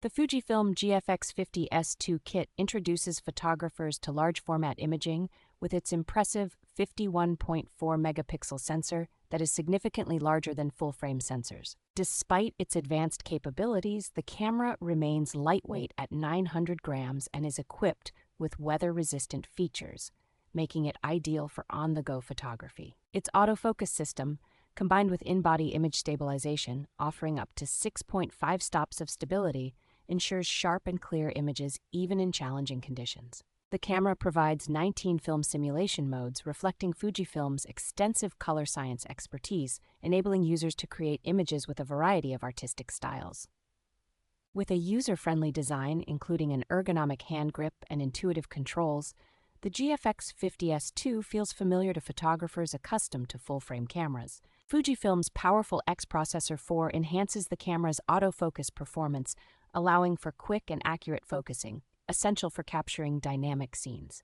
The Fujifilm GFX50S II Kit introduces photographers to large format imaging with its impressive 51.4 megapixel sensor that is significantly larger than full frame sensors. Despite its advanced capabilities, the camera remains lightweight at 900 grams and is equipped with weather-resistant features, making it ideal for on-the-go photography. Its autofocus system, combined with in-body image stabilization, offering up to 6.5 stops of stability, ensures sharp and clear images even in challenging conditions. The camera provides 19 film simulation modes, reflecting Fujifilm's extensive color science expertise, enabling users to create images with a variety of artistic styles. With a user-friendly design, including an ergonomic hand grip and intuitive controls, the GFX50S II feels familiar to photographers accustomed to full-frame cameras. Fujifilm's powerful X Processor 4 enhances the camera's autofocus performance, allowing for quick and accurate focusing, essential for capturing dynamic scenes.